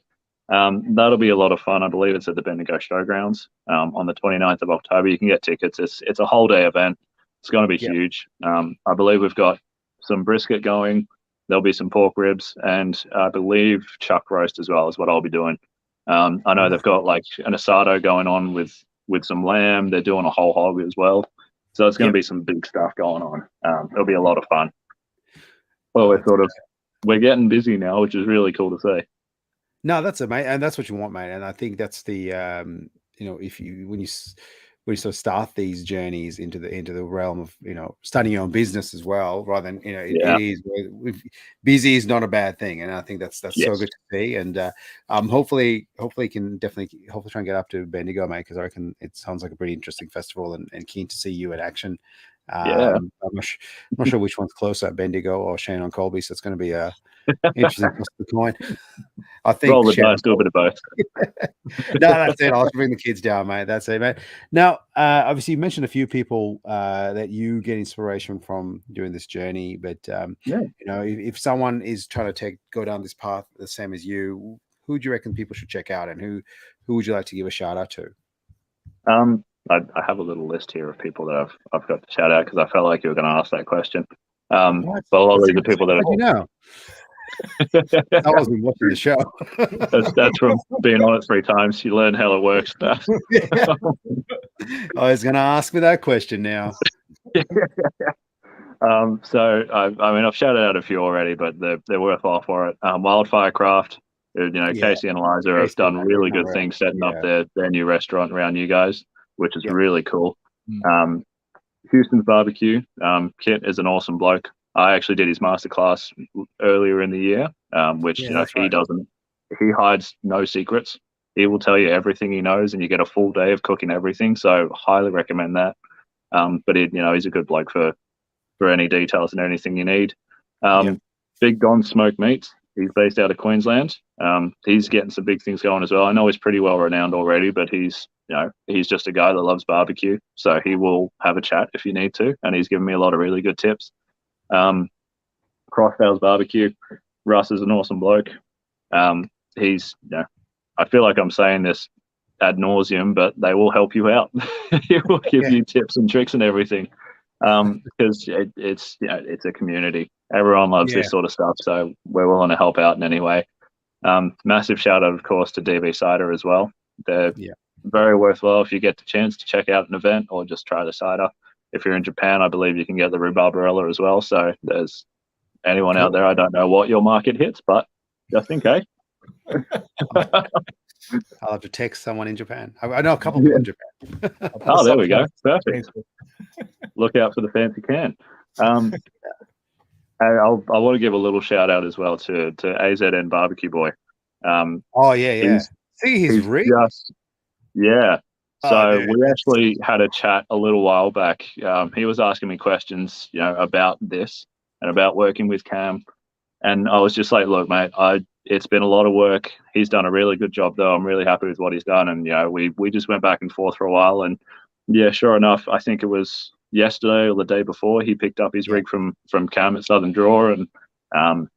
that'll be a lot of fun. I believe it's at the Bendigo Showgrounds on the 29th of October. You can get tickets. It's a whole day event. It's going to be huge. I believe we've got some brisket going. There'll be some pork ribs, and I believe chuck roast as well is what I'll be doing. I know they've got like an asado going on with some lamb. They're doing a whole hog as well. So it's going to be some big stuff going on. It'll be a lot of fun. Well, we're getting busy now, which is really cool to see. No, that's it, mate, and that's what you want, mate. And I think that's the when you sort of start these journeys into the realm of starting your own business as well, rather than it is busy is not a bad thing, and I think that's so good to see. And hopefully can try and get up to Bendigo, mate, because I reckon it sounds like a pretty interesting festival, and keen to see you in action. I'm not sure which one's closer, Bendigo or Shane on Colby, so it's going to be a interesting toss of the coin. I think roll the dice, do a bit of both. No, that's it. I'll bring the kids down, mate. That's it, mate. Now, obviously, you mentioned a few people that you get inspiration from during this journey, but if someone is trying to go down this path the same as you, who do you reckon people should check out, and who would you like to give a shout out to? I have a little list here of people that I've got to shout out, because I felt like you were going to ask that question. But a lot of these are people that I wasn't watching the show. that's from being on it 3 times. You learn how it works. I was going to ask me that question now. So I've shouted out a few already, but they're worthwhile for it. Wildfire Craft, Casey and Eliza have done really good things setting up their new restaurant around you guys, which is really cool. Houston's Barbecue. Kit is an awesome bloke. I actually did his masterclass earlier in the year, which he hides no secrets. He will tell you everything he knows, and you get a full day of cooking everything. So highly recommend that. But he's a good bloke for any details and anything you need. Big Don Smoked Meats. He's based out of Queensland. He's getting some big things going as well. I know he's pretty well renowned already, but he's just a guy that loves barbecue. So he will have a chat if you need to, and he's given me a lot of really good tips. Crossdale's Barbecue. Russ is an awesome bloke. He's, I feel like I'm saying this ad nauseum, but they will help you out. He will give you tips and tricks and everything. Because it's a community. Everyone loves this sort of stuff, so we're willing to help out in any way. Massive shout out, of course, to DB Cider as well. They're very worthwhile if you get the chance to check out an event or just try the cider. If you're in Japan, I believe you can get the rhubarb barbarella as well. So there's anyone out there, I don't know what your market hits, but just in case. I'll have to text someone in Japan. I know a couple people in Japan. Oh, there we go. Perfect. Look out for the fancy can. I want to give a little shout out as well to AZN Barbecue Boy. He's rig. So we actually had a chat a little while back. He was asking me questions, about this and about working with Cam. And I was just like, look, mate, it's been a lot of work. He's done a really good job, though. I'm really happy with what he's done. And, we just went back and forth for a while. And, sure enough, I think it was yesterday or the day before, he picked up his rig from Cam at Southern Draw. And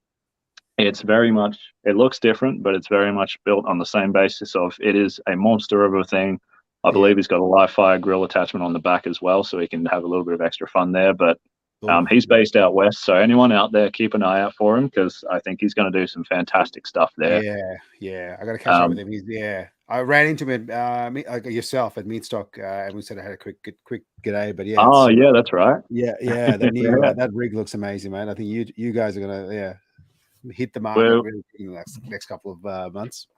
it's very much, it looks different, but it's very much built on the same basis of it is a monster of a thing. I believe he's got a live fire grill attachment on the back as well, so he can have a little bit of extra fun there. But he's based out west, so anyone out there, keep an eye out for him, because I think he's going to do some fantastic stuff there. I got to catch up with him. I ran into him at yourself at Meatstock, and we said I had a quick g'day. But that's right. That rig looks amazing, man. I think you guys are gonna hit the market really in the next couple of months.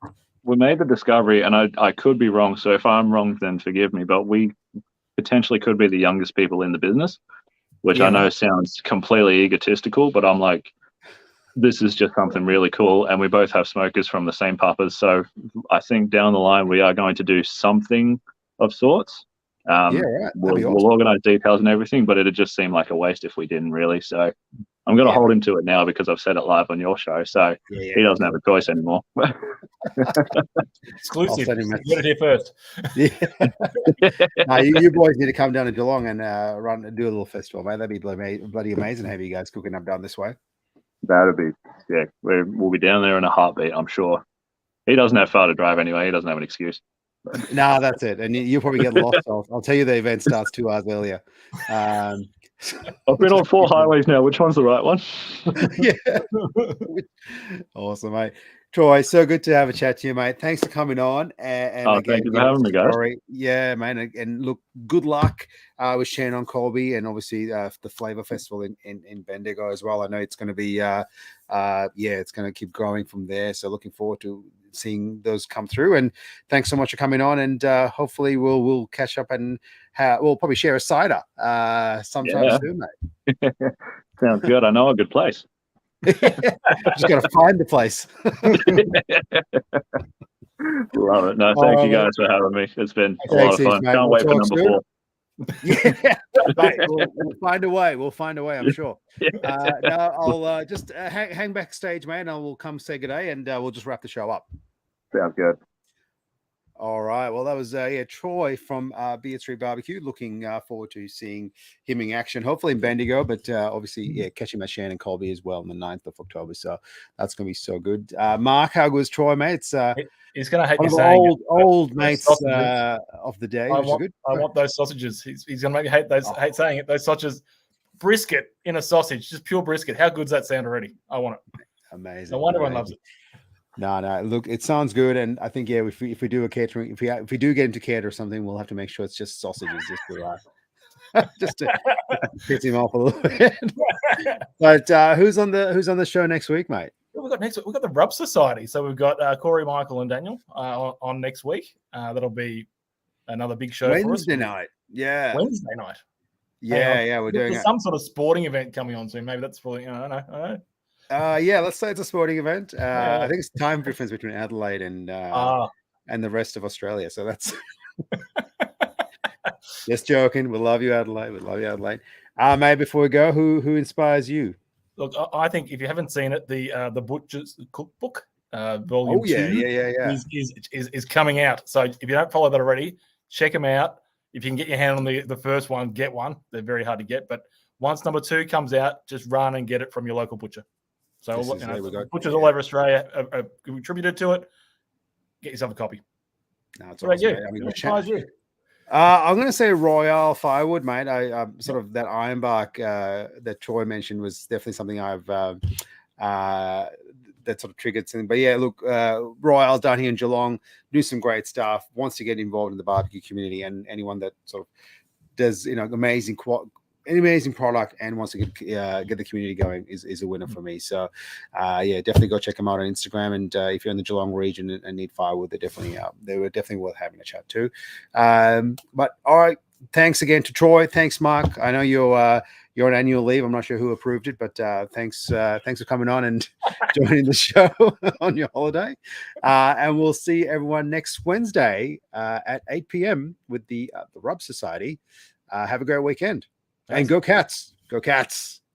We made the discovery, and I could be wrong. So if I'm wrong, then forgive me. But we potentially could be the youngest people in the business, which I know sounds completely egotistical, but I'm like, this is just something really cool. And we both have smokers from the same puppers. So I think down the line, we are going to do something of sorts. Yeah, right. We'll organize details and everything, but it'd just seem like a waste if we didn't really. So I'm going to hold him to it now because I've said it live on your show. So he doesn't have a choice anymore. Exclusive. You heard it here first. Yeah. You boys need to come down to Geelong and do a little festival, mate. That'd be bloody amazing. Have you guys cooking up down this way? That'd be, yeah. We'll be down there in a heartbeat, I'm sure. He doesn't have far to drive anyway. He doesn't have an excuse. No, that's it. And you'll probably get lost. I'll tell you the event starts 2 hours earlier. I've been on 4 highways now. Which one's the right one? Yeah. Awesome, mate. Troy, so good to have a chat to you, mate. Thanks for coming on. And again, thank you for having me, guys. Yeah, man. And look, good luck with Shane on Colby and obviously the Flavor Festival in Bendigo as well. I know it's going to be, it's going to keep growing from there. So looking forward to seeing those come through. And thanks so much for coming on. And hopefully we'll catch up and we'll probably share a cider sometime soon, mate. Sounds good. I know a good place. Just got to find the place. Love it. No, thank you guys for having me. It's been a lot of fun. Mate. Can't wait for number 4. Yeah, mate, we'll find a way. We'll find a way, I'm sure. I'll just hang backstage, man. I will come say good day, and we'll just wrap the show up. Sounds good. All right. Well, that was Troy from Beard Street BBQ. Looking forward to seeing him in action, hopefully in Bendigo, but obviously, catching my Shannon Colby as well on the 9th of October. So that's going to be so good. Mark, how good's Troy, mate? It's he's going to hate me saying old mates of the day. I want those sausages. He's going to make me hate saying it. Those sausages, brisket in a sausage, just pure brisket. How good's that sound already? I want it. Amazing. No wonder everyone loves it. No. Look, it sounds good, and I think if we do a catering, if we do get into cater or something, we'll have to make sure it's just sausages, just to piss him off a little bit. But who's on the show next week, mate? We've got the Rub Society, so we've got Corey, Michael, and Daniel on next week. That'll be another big show for us. Wednesday night. Yeah. Wednesday night. Yeah, we're doing some sort of sporting event coming on soon. Maybe that's probably I don't know. Let's say it's a sporting event. I think it's time difference between Adelaide and the rest of Australia. So that's just joking. We love you, Adelaide. Mate, before we go, who inspires you? Look, I think if you haven't seen it, the Butcher's Cookbook Volume 2 is coming out. So if you don't follow that already, check them out. If you can get your hand on the first one, get one. They're very hard to get, but once number 2 comes out, just run and get it from your local butcher. So butchers all over Australia have contributed to it. Get yourself a copy. No, it's awesome, you? I'm going to say Royale Firewood, mate. I sort of that ironbark that Troy mentioned was definitely something I've that sort of triggered something. But yeah, look, Royale's down here in Geelong, do some great stuff. Wants to get involved in the barbecue community, and anyone that sort of does an amazing product and wants to get the community going is a winner for me. So, definitely go check them out on Instagram. And if you're in the Geelong region and need firewood, they were definitely worth having a chat to. But all right, thanks again to Troy. Thanks, Mark. I know you're on annual leave. I'm not sure who approved it, but thanks for coming on and joining the show on your holiday. And we'll see everyone next Wednesday at 8 p.m. with the Rub Society. Have a great weekend. And go Cats. Go Cats.